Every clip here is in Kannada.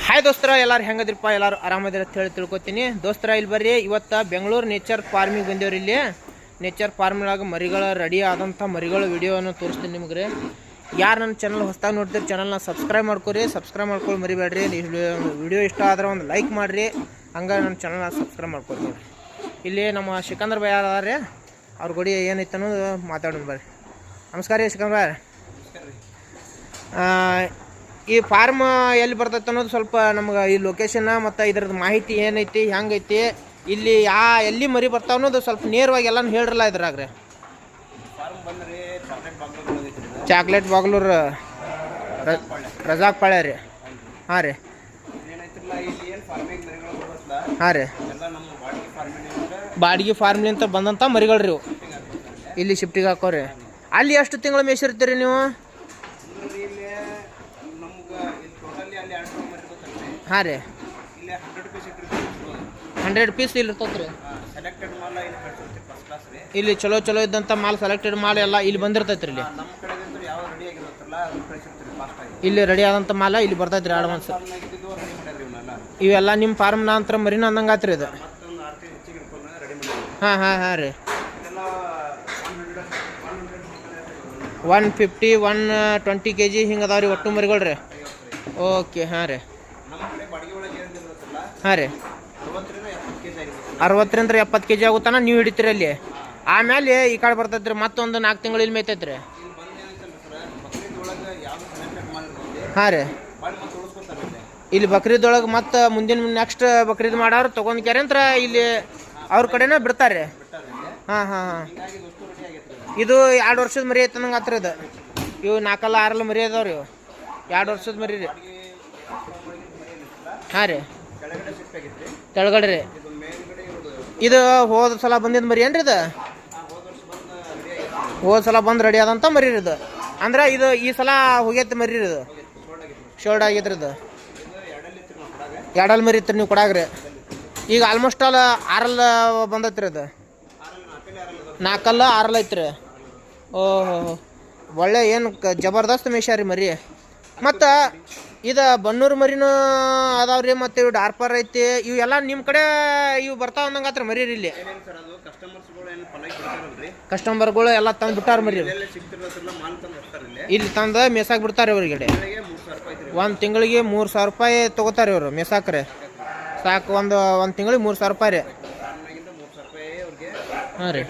ಹಾಯ್ ದೋಸ್ತರ, ಎಲ್ಲರೂ ಹೆಂಗದಿರಪ್ಪ? ಎಲ್ಲರೂ ಆರಾಮದಿರ ಅಂತ ಹೇಳಿ ತಿಳ್ಕೊತೀನಿ. ದೋಸ್ತರ ಇಲ್ಲಿ ಬರ್ರಿ, ಇವತ್ತು ಬೆಂಗಳೂರು ನೇಚರ್ ಫಾರ್ಮಿಗೆ ಬಂದೇವ್ರಿ. ಇಲ್ಲಿ ನೇಚರ್ ಫಾರ್ಮ್ನಾಗ ಮರಿಗಳ ರೆಡಿ ಆದಂಥ ಮರಿಗಳ ವಿಡಿಯೋವನ್ನು ತೋರಿಸ್ತೀನಿ ನಿಮ್ಗೆ. ಯಾರು ನನ್ನ ಚಾನಲ್ ಹೊಸದಾಗಿ ನೋಡ್ತೀರಿ ಚಾನಲ್ನ ಸಬ್ಸ್ಕ್ರೈಬ್ ಮಾಡ್ಕೊರಿ. ಸಬ್ಸ್ಕ್ರೈಬ್ ಮಾಡ್ಕೊಳ್ಳಿ ಮರಿಬೇಡ್ರಿ. ವಿಡಿಯೋ ಇಷ್ಟ ಆದ್ರೆ ಒಂದು ಲೈಕ್ ಮಾಡಿರಿ, ಹಂಗೆ ನನ್ನ ಚಾನಲ್ನ ಸಬ್ಸ್ಕ್ರೈಬ್ ಮಾಡ್ಕೊರಿ. ನೋಡಿರಿ, ಇಲ್ಲಿ ನಮ್ಮ ಸಿಕಂದರ್ ಭಾಯ್ ಅದಾರೆ, ಅವ್ರ ಗುಡಿ ಏನೈತೆ ಅನ್ನೋದು ಮಾತಾಡೋಣ ಬರ್ರಿ. ನಮಸ್ಕಾರ ರೀ ಸಿಕಂದರ್ ಭಾಯ್. ಈ ಫಾರ್ಮ್ ಎಲ್ಲಿ ಬರ್ತೈತೆ ಅನ್ನೋದು ಸ್ವಲ್ಪ ನಮ್ಗೆ ಈ ಲೊಕೇಶನ್ ಮತ್ತು ಇದ್ರದ್ದು ಮಾಹಿತಿ ಏನೈತಿ, ಹೆಂಗೈತಿ, ಇಲ್ಲಿ ಎಲ್ಲಿ ಮರಿ ಬರ್ತಾವ ಅನ್ನೋದು ಸ್ವಲ್ಪ ನೇರವಾಗಿ ಎಲ್ಲನೂ ಹೇಳ್ರಲ್ಲ ಇದ್ರಾಗ ರೀ. ಚಾಕ್ಲೇಟ್ ಬಾಗ್ಲೂರು ರಜಾಕ್ ಪಾಳ್ಯ ರೀ. ಹಾಂ ರೀ, ಹಾಂ ರೀ, ಬಾಡಿಗೆ ಫಾರ್ಮ್ಲಿಂತ ಬಂದಂಥ ಮರಿಗಳು ರೀ. ಇಲ್ಲಿ ಶಿಫ್ಟಿಗೆ ಹಾಕೋರಿ. ಅಲ್ಲಿ ಎಷ್ಟು ತಿಂಗಳು ಮೇಯಿಸಿರ್ತೀರಿ ನೀವು? ಹಾಂ ರೀ, 100 ಪೀಸ್ ಇಲ್ಲಿ ಇರ್ತೈತೆ ರೀ. ಇಲ್ಲಿ ಚಲೋ ಚಲೋ ಇದ್ದಂಥ ಮಾಲ್, ಸೆಲೆಕ್ಟೆಡ್ ಮಾಲ್ ಎಲ್ಲ ಇಲ್ಲಿ ಬಂದಿರ್ತೈತೆ ರೀ. ಇಲ್ಲಿ ರೆಡಿ ಆದಂಥ ಮಾಲ ಇಲ್ಲಿ ಬರ್ತೈತೆ ರೀ ಅಡ್ವಾನ್ಸ್. ಇವೆಲ್ಲ ನಿಮ್ಮ ಫಾರ್ಮ್ನ ಅಂತ ಮರಿನ ಅಂದಂಗೆ ಆತ್ರಿ ಇದು. ಹಾಂ ಹಾಂ ಹಾಂ ರೀ, 150 120 kg ಹಿಂಗೆ ಅದಾವ ರೀ ಒಟ್ಟು ಮರಿಗಳು ರೀ. ಓಕೆ, ಹಾಂ ರೀ, ಹಾಂ ರೀ, 60ರಿಂದ 70 kg ಆಗುತ್ತಾನ ನೀವು ಹಿಡಿತೀರಿ ಅಲ್ಲಿ. ಆಮೇಲೆ ಈ ಕಡೆ ಬರ್ತೈತೆ ರೀ, ಮತ್ತೊಂದು 4 ತಿಂಗಳು ಇಲ್ಲಿ ಮೇಯ್ತೈತೆ ರೀ. ಹಾಂ ರೀ, ಇಲ್ಲಿ ಬಕ್ರೀದೊಳಗೆ ಮತ್ತೆ ಮುಂದಿನ ನೆಕ್ಸ್ಟ್ ಬಕ್ರೀದ್ ಮಾಡೋರು ತೊಗೊಂಡ್ಕ್ಯಾರ ಅಂತ ಇಲ್ಲಿ ಅವ್ರ ಕಡೆನೇ ಬಿಡ್ತಾರೆ ರೀ. ಹಾಂ ಹಾಂ ಹಾಂ, ಇದು 2 ವರ್ಷದ ಮರಿ ಐತೆ ನಂಗೆ ಹತ್ರ ಇದು. ಇವು 4 6 ಮರಿ ಅದಾವ ರೀ. ಇವು 2 ವರ್ಷದ ಮರಿ ರೀ. ಹಾಂ ರೀ, ತೆಳಗಡೆ ರೀ. ಇದು ಹೋದ ಸಲ ಬಂದಿದ್ದು ಮರಿ ಏನ್ರಿ? ಇದು ಹೋದ ಸಲ ಬಂದು ರೆಡಿ ಆದಂಥ ಮರಿ ರೀ ಇದು. ಅಂದ್ರೆ ಇದು ಈ ಸಲ ಹೋಗೈತೆ ಮರಿ ರೀ. ಇದು ಶೋಲ್ಡ್ ಆಗೈತ್ರಿ. ಇದು 2 ಮರಿ ಇತ್ತು ನೀವು ಕೊಡಾಗ್ರಿ. ಈಗ ಆಲ್ಮೋಸ್ಟ್ ಆಲ್ 6 ಬಂದೈತೆ ರೀ. ಇದು 4 6 ಐತ್ರಿ. ಓಹೋ, ಒಳ್ಳೆ ಏನು ಜಬರ್ದಸ್ತ್ ಮೇಯ್ಸ್ಯಾರ ರೀ ಮರಿ. ಮತ್ತು ಇದು ಬನ್ನೂರು ಮರಿನೂ ಅದಾವ್ರಿ. ಮತ್ತು ಇವು ಡಾರ್ಪರ್ ಐತಿ. ಇವೆಲ್ಲ ನಿಮ್ಮ ಕಡೆ ಇವು ಬರ್ತಾವ ಅಂದಂಗೆ ಆತ್ರ ಮರಿ ರೀ. ಇಲ್ಲಿ ಕಸ್ಟಮರ್ಗಳು ಎಲ್ಲ ತಂದು ಬಿಟ್ಟಾರ ಮರಿ. ಇಲ್ಲಿ ತಂದು ಮೇಸಾಕ್ ಬಿಡ್ತಾರೆ ಅವ್ರಿಗೆ. ಒಂದು ತಿಂಗಳಿಗೆ 3,000 ರೂಪಾಯಿ ತೊಗೋತಾರೆ ಇವರು ಮೇಸಾಕ್ರೆ. ಸಾಕು, ಒಂದು ತಿಂಗಳಿಗೆ 3,000 ರೂಪಾಯಿ ರೀ. ಹಾಂ ರೀ,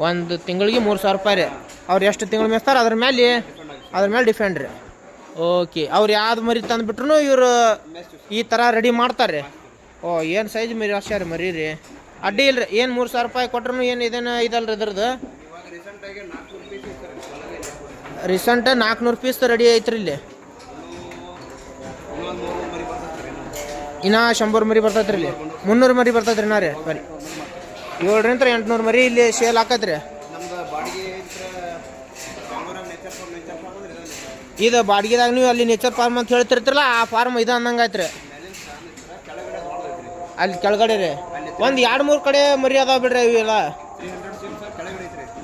ಒಂದು ತಿಂಗಳಿಗೆ 3,000 ರೂಪಾಯಿ ರೀ. ಅವ್ರು ಎಷ್ಟು ತಿಂಗಳು ಮೇಯ್ತಾರೆ ಅದ್ರ ಮೇಲೆ ಡಿಫೆಂಡ್ ರೀ. ಓಕೆ, ಅವ್ರು ಯಾವ್ದು ಮರಿ ತಂದುಬಿಟ್ರು ಇವರು ಈ ಥರ ರೆಡಿ ಮಾಡ್ತಾರೆ. ಓ, ಏನು ಸೈಜ್ ಮರಿ ಅಷ್ಟಾರ ಮರಿ ರೀ. ಅಡ್ಡಿ ಇಲ್ಲ ರೀ. ಏನು 3,000 ರೂಪಾಯಿ ಕೊಟ್ರು ಏನು ಇದೇನು ಇದಲ್ಲ ರೀ ಇದ್ರದ್ದು. ರೀಸೆಂಟ್ 400 ಪೀಸ್ ರೆಡಿ ಐತ್ರಿ. ಇಲ್ಲಿ ಇನ್ನೂ 100 ಮರಿ ಬರ್ತೈತೆ ರೀ. ಇಲ್ಲಿ 300 ಮರಿ ಬರ್ತೈತೆ ರೀ. ನಾ ರೀ ಬರೀ 700 ರಿಂದ 800 ಮರಿ ಇಲ್ಲಿ ಸೇಲ್ ಹಾಕೈತೆ ರೀ. ಇದು ಬಾಡಿಗೆದಾಗ ನೀವು ಅಲ್ಲಿ ನೇಚರ್ ಫಾರ್ಮ್ ಅಂತ ಹೇಳ್ತಿರ್ತಿರಲ್ಲ, ಆ ಫಾರ್ಮ್ ಇದು ಅನ್ನಂಗೆ ಆಯ್ತು ರೀ. ಅಲ್ಲಿ ಕೆಳಗಡೆ ರೀ ಒಂದು 2-3 ಕಡೆ ಮರಿ ಅದಾವ ಬಿಡ್ರಿ. ಇವೆಲ್ಲ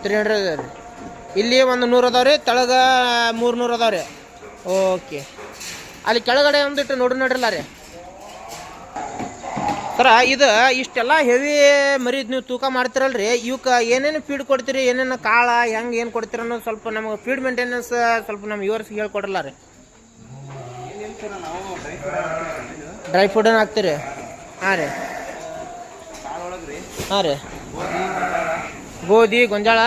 300 ರೀ. ಇಲ್ಲಿ ಒಂದು 100 ಅದಾವ ರೀ, ತೆಳಗೆ 300 ಅದಾವ ರೀ. ಓಕೆ, ಅಲ್ಲಿ ಕೆಳಗಡೆ ಒಂದಿಟ್ಟು ನೋಡ್ರಲ್ಲ ರೀ ಸರ. ಇದು ಇಷ್ಟೆಲ್ಲ ಹೆವಿ ಮರಿ ನೀವು ತೂಕ ಮಾಡ್ತಿರಲ್ರಿ, ಇವಕ್ಕೆ ಏನೇನು ಫೀಡ್ ಕೊಡ್ತೀರಿ, ಏನೇನು ಕಾಳ ಹೆಂಗೆ ಏನು ಕೊಡ್ತೀರ ಅನ್ನೋದು ಸ್ವಲ್ಪ ನಮಗೆ ಫೀಡ್ ಮೇಂಟೆನೆನ್ಸ್ ಸ್ವಲ್ಪ ನಮ್ಮ ವ್ಯೂವರ್ಸ್ಗೆ ಹೇಳ್ಕೊಡ್ರಲ್ಲ ರೀ. ಡ್ರೈ ಫುಡನ್ನು ಹಾಕ್ತೀರಿ? ಹಾಂ ರೀ, ಹಾಂ ರೀ, ಗೋಧಿ, ಗೊಂಜಾಳ,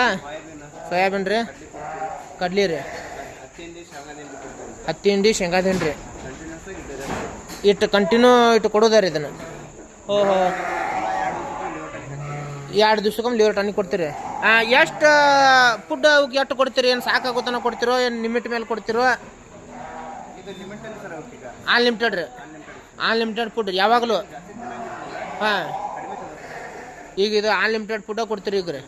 ಸೋಯಾಬೀನ್ ರೀ, ಕಡ್ಲಿ ರೀ, ಹತ್ತಿ ಹಿಂಡಿ, ಶೇಂಗಾದ ಹಿಂಡಿ ರೀ. ಇಟ್ಟು ಕಂಟಿನ್ಯೂ ಇಟ್ಟು ಕೊಡೋದ ರೀ ಇದನ್ನು. ಓಹೋ, 2 ದಿವ್ಸಕ್ಕೊಮ್ಮೆ ಲಿವರ್ ಟಾನಿಕ್ ಕೊಡ್ತೀರಿ. ಎಷ್ಟು ಫುಡ್ ಅವಕ್ಕೆ ಎಷ್ಟು ಕೊಡ್ತೀರಿ? ಏನು ಸಾಕಾಗೋತನ ಕೊಡ್ತಿರೋ, ಏನು ಲಿಮಿಟ್ ಮೇಲೆ ಕೊಡ್ತಿರೋ? ಅನ್ಲಿಮಿಟೆಡ್ ರೀ. ಅನ್ಲಿಮಿಟೆಡ್ ಫುಡ್ ಯಾವಾಗಲೂ. ಹಾಂ, ಈಗ ಇದು ಅನ್ಲಿಮಿಟೆಡ್ ಫುಡ್ಡ ಕೊಡ್ತೀರಿ ಈಗ ರೀ.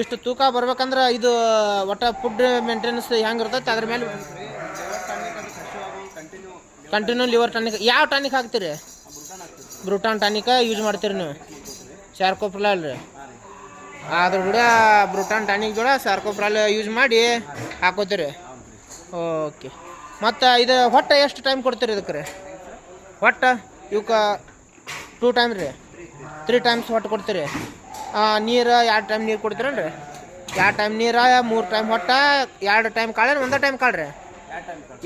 ಇಷ್ಟು ತೂಕ ಬರ್ಬೇಕಂದ್ರೆ ಇದು ಒಟ್ಟು ಫುಡ್ ಮೇಂಟೆನೆನ್ಸ್ ಹೆಂಗೆ ಇರ್ತೈತೆ ಅದ್ರ ಮೇಲೆ ಕಂಟಿನ್ಯೂ ಲಿವರ್ ಟಾನಿಕ್. ಯಾವ ಟಾನಿಕ್ ಹಾಕ್ತೀರಿ? ಬ್ರೂಟಾನ್ ಟಾನಿಕ ಯೂಸ್ ಮಾಡ್ತೀರಿ ನೀವು? ಸಾರ್ಕೋಪ್ರಾಲ್ ರೀ. ಅದ್ರ ಕೂಡ ಬ್ರೂಟಾನ್ ಟಾನಿಕ್ ಕೂಡ ಸಾರ್ಕೋಪ್ರಾಲ್ ಯೂಸ್ ಮಾಡಿ ಹಾಕೋತೀರಿ. ಓಕೆ, ಮತ್ತು ಇದು ಹೊಟ್ಟೆ ಎಷ್ಟು ಟೈಮ್ ಕೊಡ್ತೀರಿ ಇದಕ್ಕೆ ರೀ? ಹೊಟ್ಟೆ ಇವಕ್ಕೆ 2 ಟೈಮ್ ರೀ, 3 ಟೈಮ್ಸ್ ಹೊಟ್ಟೆ ಕೊಡ್ತೀರಿ. ನೀರು 2 ಟೈಮ್ ನೀರು ಕೊಡ್ತೀರೇನು ರೀ? 2 ಟೈಮ್ ನೀರು, 3 ಟೈಮ್ ಹೊಟ್ಟೆ, 2 ಟೈಮ್ ಕಾಳು, 1 ಟೈಮ್ ಕಾಳು ರೀ?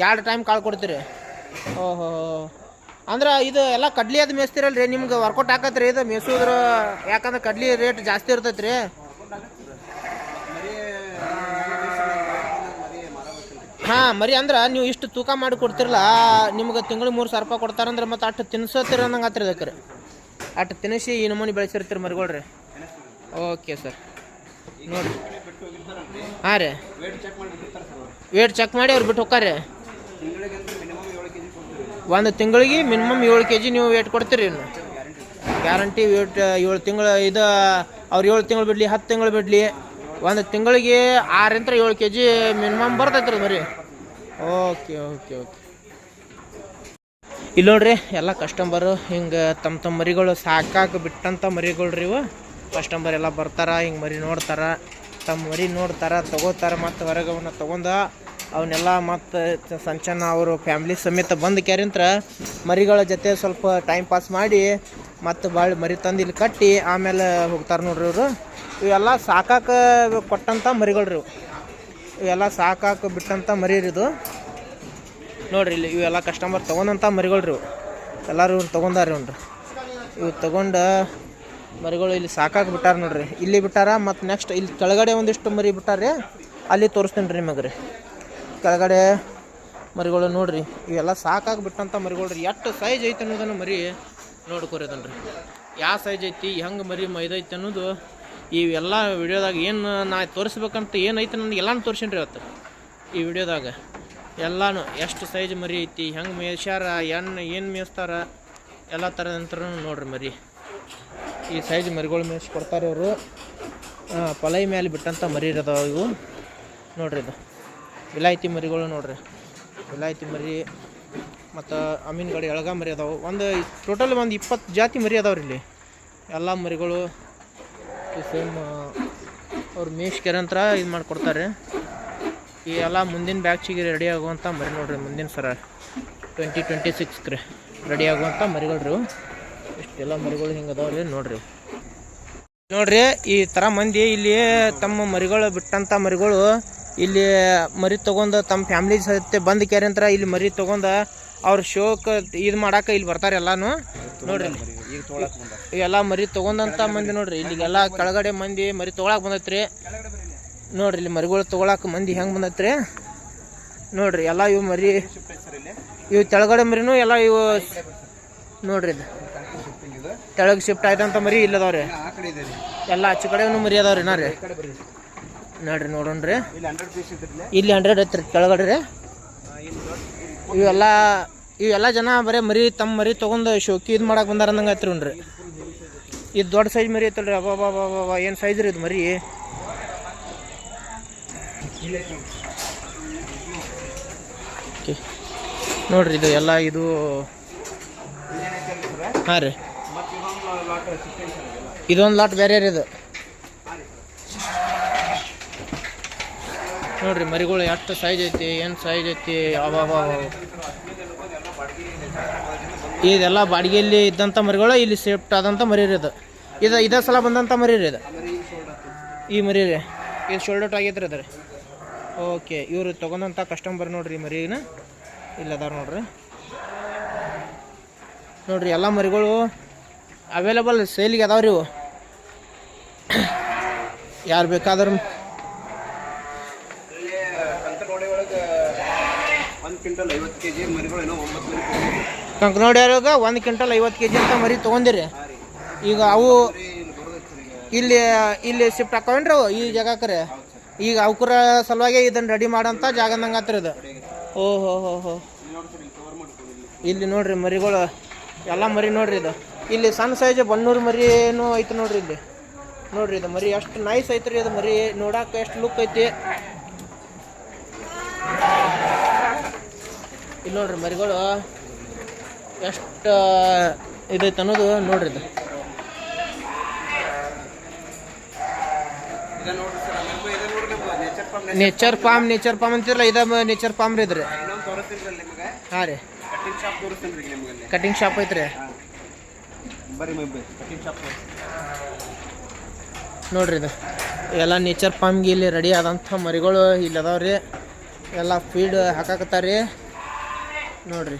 2 ಟೈಮ್ ಕಾಳು ಕೊಡ್ತೀರಿ. ಓಹೋ, ಅಂದ್ರೆ ಇದು ಎಲ್ಲ ಕಡ್ಲಿ ಅದು ಮೇಯ್ಸ್ತಿರಲ್ಲ ರೀ, ನಿಮ್ಗೆ ವರ್ಕೌಟ್ ಹಾಕತ್ರಿ ಇದು ಮೇಯ್ಸೋದ್ರ? ಯಾಕಂದ್ರೆ ಕಡ್ಲಿ ರೇಟ್ ಜಾಸ್ತಿ ಇರ್ತೈತೆ ರೀ. ಹಾಂ, ಮರಿ ಅಂದ್ರೆ ನೀವು ಇಷ್ಟು ತೂಕ ಮಾಡಿ ಕೊಡ್ತಿರಲ್ಲ, ನಿಮ್ಗೆ ತಿಂಗಳು 3,000 ರೂಪಾಯಿ ಕೊಡ್ತಾರಂದ್ರೆ ಮತ್ತೆ ಅಷ್ಟು ತಿನ್ಸತ್ತೀರ ಅನ್ನಂಗೆ ಆತ್ರಿ ಅದಕ್ಕೆ ರೀ. ಅಷ್ಟು ತಿನ್ನಿಸಿ ಈ ನಮೂನಿ ಬೆಳೆಸಿರ್ತೀರಿ ಮರಿಗಳ್ರಿ. ಓಕೆ ಸರ್, ನೋಡಿರಿ. ಹಾಂ ರೀ, ವೇಟ್ ಚೆಕ್ ಮಾಡಿ ಅವ್ರು ಬಿಟ್ಟು ಹೋಗ್ತಾರೆ. ಒಂದು ತಿಂಗಳಿಗೆ ಮಿನಿಮಮ್ 7 kg ನೀವು ವೇಟ್ ಕೊಡ್ತೀರಿ. ಗ್ಯಾರಂಟಿ ವೇಟ್ 7 ತಿಂಗಳು. ಇದು ಅವ್ರು 7 ತಿಂಗಳು ಬಿಡಲಿ, 10 ತಿಂಗಳು ಬಿಡಲಿ, ಒಂದು ತಿಂಗಳಿಗೆ 6 7 kg ಮಿನಿಮಮ್ ಬರ್ತೈತೆ ರೀ ಮರಿ. Okay okay okay. ಇಲ್ಲಿ ನೋಡ್ರಿ, ಎಲ್ಲ ಕಸ್ಟಮರು ಹಿಂಗೆ ತಮ್ಮ ಮರಿಗಳು ಸಾಕಾಗಿ ಬಿಟ್ಟಂಥ ಮರಿಗಳು ರೀ ಇವು. ಕಸ್ಟಮರ್ ಎಲ್ಲ ಬರ್ತಾರೆ, ಹಿಂಗೆ ಮರಿ ನೋಡ್ತಾರೆ, ತಮ್ಮ ಮರಿ ನೋಡ್ತಾರೆ, ತೊಗೋತಾರೆ, ಮತ್ತು ಹೊರಗೆ ಅವನ್ನ ತೊಗೊಂಡು ಅವನ್ನೆಲ್ಲ ಮತ್ತು ಸಂಚನ ಅವರು ಫ್ಯಾಮ್ಲಿ ಸಮೇತ ಬಂದು ಕ್ಯಾರಿಂತ್ರ ಮರಿಗಳ ಜೊತೆ ಸ್ವಲ್ಪ ಟೈಮ್ ಪಾಸ್ ಮಾಡಿ ಮತ್ತು ಭಾಳ ಮರಿ ತಂದು ಇಲ್ಲಿ ಕಟ್ಟಿ ಆಮೇಲೆ ಹೋಗ್ತಾರೆ ನೋಡ್ರಿ ಇವರು. ಇವೆಲ್ಲ ಸಾಕಾಕ ಕೊಟ್ಟಂಥ ಮರಿಗಳು ರೀ ಇವೆಲ್ಲ ಸಾಕಾಕ ಬಿಟ್ಟಂಥ ಮರಿ ಇದು ನೋಡ್ರಿ. ಇಲ್ಲಿ ಇವೆಲ್ಲ ಕಸ್ಟಮರ್ ತೊಗೊಂಡಂಥ ಮರಿಗಳು ರೀ ಎಲ್ಲರೂ ಇವ್ರು ತೊಗೊಂಡಾರ ನೋಡ್ರಿ. ಇವು ತೊಗೊಂಡು ಮರಿಗಳು ಇಲ್ಲಿ ಸಾಕಾಗಿ ಬಿಟ್ಟಾರ ನೋಡ್ರಿ. ಇಲ್ಲಿ ಬಿಟ್ಟಾರ, ಮತ್ತು ನೆಕ್ಸ್ಟ್ ಇಲ್ಲಿ ಕೆಳಗಡೆ ಒಂದಿಷ್ಟು ಮರಿ ಬಿಟ್ಟಾರೆ, ಅಲ್ಲಿ ತೋರಿಸ್ತೀನಿ ರೀ ನಿಮಗೆ ರೀ. ಕೆಳಗಡೆ ಮರಿಗಳು ನೋಡ್ರಿ, ಇವೆಲ್ಲ ಸಾಕಾಗಿ ಬಿಟ್ಟಂಥ ಮರಿಗಳು ರೀ. ಎಷ್ಟು ಸೈಜ್ ಐತೆ ಅನ್ನೋದನ್ನು ಮರಿ ನೋಡ್ಕೊರಿ ಅದನ್ರಿ. ಯಾವ ಸೈಜ್ ಐತಿ, ಹೆಂಗೆ ಮರಿ ಮೈದೈತೆ ಅನ್ನೋದು ಇವೆಲ್ಲ ವಿಡಿಯೋದಾಗ ಏನು ನಾ ತೋರಿಸ್ಬೇಕಂತ ಏನೈತೆ ನನಗೆ ಎಲ್ಲನೂ ತೋರಿಸೀನಿ ರೀ ಇವತ್ತು ಈ ವಿಡಿಯೋದಾಗ. ಎಲ್ಲನೂ ಎಷ್ಟು ಸೈಜ್ ಮರಿ ಐತಿ, ಹೆಂಗೆ ಮೇಯ್ಸ್ಯಾರ, ಏನು ಮೇಯಿಸ್ತಾರ, ಎಲ್ಲ ಥರದಂತ್ರ ನೋಡ್ರಿ ಮರಿ. ಈ ಸೈಜ್ ಮರಿಗಳು ಮೇಯ್ಸಿ ಕೊಡ್ತಾರೆ ಅವರು. ಪಲೈ ಮೇಲೆ ಬಿಟ್ಟಂಥ ಮರಿ ಇರೋದಾವ ಇವು ನೋಡ್ರಿ. ಇದು ವಿಲಾಯ್ತಿ ಮರಿಗಳು ನೋಡ್ರಿ, ವಿಲಾಯ್ತಿ ಮರಿ ಮತ್ತು ಅಮೀನ್ಗಡೆ ಎಳಗ ಮರಿ ಅದಾವೆ. ಟೋಟಲ್ ಒಂದು 20 ಜಾತಿ ಮರಿ ಅದಾವ್ರಿ ಇಲ್ಲಿ. ಎಲ್ಲ ಮರಿಗಳು ಸೇಮ್ ಅವ್ರು ಮೇಯ್ಸ್ಕೆರಂತ್ರ ಇದು ಮಾಡಿಕೊಡ್ತಾರೆ. ಈ ಎಲ್ಲ ಮುಂದಿನ ಬ್ಯಾಚಿಗೆ ರೆಡಿ ಆಗುವಂಥ ಮರಿ ನೋಡ್ರಿ. ಮುಂದಿನ ಸರ 2026 ರೀ ರೆಡಿ ಆಗುವಂಥ ಮರಿಗಳು ರೀ. ಇಷ್ಟೆಲ್ಲ ಮರಿಗಳು ಹಿಂಗೆ ಅದಾವ್ರಿ ನೋಡ್ರಿ. ನೋಡ್ರಿ, ಈ ಥರ ಮಂದಿ ಇಲ್ಲಿ ತಮ್ಮ ಮರಿಗಳು ಬಿಟ್ಟಂಥ ಮರಿಗಳು ಇಲ್ಲಿ ಮರಿ ತೊಗೊಂಡು ತಮ್ಮ ಫ್ಯಾಮ್ಲಿ ಸಹಿತ ಬಂದು ಕ್ಯಾರಂತ್ರ ಇಲ್ಲಿ ಮರಿ ತೊಗೊಂಡು ಅವ್ರ ಶೋಕ್ ಇದು ಮಾಡಾಕ ಇಲ್ಲಿ ಬರ್ತಾರೆ ಎಲ್ಲಾನು ನೋಡ್ರಿ. ಇವೆಲ್ಲ ಮರಿ ತೊಗೊಂಡಂಥ ಮಂದಿ ನೋಡ್ರಿ. ಇಲ್ಲಿಗೆಲ್ಲ ಕೆಳಗಡೆ ಮಂದಿ ಮರಿ ತೊಗೊಳಕ್ಕೆ ಬಂದೈತ್ರಿ ನೋಡ್ರಿ. ಇಲ್ಲಿ ಮರಿಗಳು ತೊಗೊಳಕ್ಕೆ ಮಂದಿ ಹೆಂಗೆ ಬಂದೈತ್ರಿ ನೋಡ್ರಿ. ಎಲ್ಲ ಇವು ಮರಿ, ಇವು ಕೆಳಗಡೆ ಮರಿನೂ ಎಲ್ಲ ಇವು ನೋಡ್ರಿ. ಇದು ಕೆಳಗೆ ಶಿಫ್ಟ್ ಆಯ್ತಂತ ಮರಿ ಇಲ್ಲದವ್ರಿ. ಎಲ್ಲ ಆಚೆ ಕಡೆನೂ ಮರಿ ಅದಾವ್ರಿ ನಾ ರೀ ನೋಡ್ರಿ. ನೋಡೋಣ್ರಿ, ಇಲ್ಲಿ 100 ಐತ್ರಿ ಕೆಳಗಡೆ ರೀ. ಇವೆಲ್ಲ ಜನ ಬರೀ ಮರಿ ತಮ್ಮ ಮರಿ ತೊಗೊಂಡು ಶೋಕಿ ಇದು ಮಾಡಕ್ಕೆ ಬಂದಾರ ಅಂದಂಗೆ ಐತ್ರಿ ನೋಡ್ರಿ. ಇದು ದೊಡ್ಡ ಸೈಜ್ ಮರಿ ಐತಲ್ರಿ. ಅಬ್ಬಾ ಏನು ಸೈಜ್ ರೀ ಇದು ಮರಿ. ನೋಡ್ರಿ, ಇದು ಎಲ್ಲ ಇದು ಹಾಂ ರೀ. ಇದೊಂದು ಲಾಟ್ ಬೇರೆ ರೀ ಇದು ನೋಡ್ರಿ. ಮರಿಗಳು ಎಷ್ಟು ಸೈಜ್ ಐತಿ, ಏನು ಸೈಜ್ ಐತಿ. ಇದೆಲ್ಲ ಬಾಡಿಗೆಯಲ್ಲಿ ಇದ್ದಂಥ ಮರಿಗಳು ಇಲ್ಲಿ ಶಿಫ್ಟ್ ಆದಂಥ ಮರಿ ರೀ ಇದು. ಇದೇ ಸಲ ಬಂದಂಥ ಮರಿ ರೀ ಇದು. ಈ ಮರಿ ರೀ ಇದು ಶೋಲ್ಡ್ ಔಟ್ ಆಗೈತೆ ರೀ ಅದ ರೀ. ಓಕೆ, ಇವರು ತೊಗೊಂಡಂಥ ಕಸ್ಟಮರ್ ನೋಡ್ರಿ ಮರಿನ ಇಲ್ಲದಾರ ನೋಡ್ರಿ. ನೋಡ್ರಿ, ಎಲ್ಲ ಮರಿಗಳು ಅವೈಲೇಬಲ್ ಸೇಲಿಗೆ ಅದಾವ್ರಿ ಇವು. ಯಾರು ಬೇಕಾದ್ರೂ ಕಂಕನೋಡಿಯವ್ರಾಗ 1 ಕ್ವಿಂಟಲ್ 50 kg ಅಂತ ಮರಿ ತೊಗೊಂಡಿರಿ. ಈಗ ಅವು ಇಲ್ಲಿ ಶಿಫ್ಟ್ ಹಾಕವೇನ್ರಿ ಅವು ಈ ಜಾಗಕ್ಕೆ. ಈಗ ಅವಕರ ಸಲುವಾಗಿ ಇದನ್ನು ರೆಡಿ ಮಾಡೋಂಥ ಜಾಗದಂಗೆ ಆತ್ರಿ ಇದು. ಓಹೋ, ಇಲ್ಲಿ ನೋಡ್ರಿ ಮರಿಗಳು ಎಲ್ಲ ಮರಿ ನೋಡ್ರಿ. ಇದು ಇಲ್ಲಿ ಸಣ್ಣ ಸೈಜ್ ಬನ್ನೂರು ಮರಿನೂ ಐತೆ ನೋಡ್ರಿ. ಇಲ್ಲಿ ನೋಡ್ರಿ, ಇದು ಮರಿ ಎಷ್ಟು ನೈಸ್ ಐತ್ರಿ. ಇದು ಮರಿ ನೋಡಕ್ಕೆ ಎಷ್ಟು ಲುಕ್ ಐತಿ. ಇಲ್ಲಿ ನೋಡ್ರಿ ಮರಿಗಳು ಎಷ್ಟು ಇದೈತೆ ಅನ್ನೋದು ನೋಡ್ರಿ. ಇದು ನೇಚರ್ ಫಾರ್ಮ್ ಅಂತಿರಲ್ಲ ಇದ ನೇಚರ್ ಫಾರ್ಮ್ ರೀ ಇದ್ರಿ ಹಾಂ ರೀ ಕಟಿಂಗ್ ಶಾಪ್ ಐತ್ರಿ ನೋಡ್ರಿ ಇದು ಎಲ್ಲ ನೇಚರ್ ಫಾರ್ಮ್ಗೆ ಇಲ್ಲಿ ರೆಡಿ ಆದಂಥ ಮರಿಗಳು ಇಲ್ಲಿ ಅದಾವ್ರಿ ಎಲ್ಲ ಫೀಡ್ ಹಾಕಾಕತ್ತಾರ ರೀ ನೋಡ್ರಿ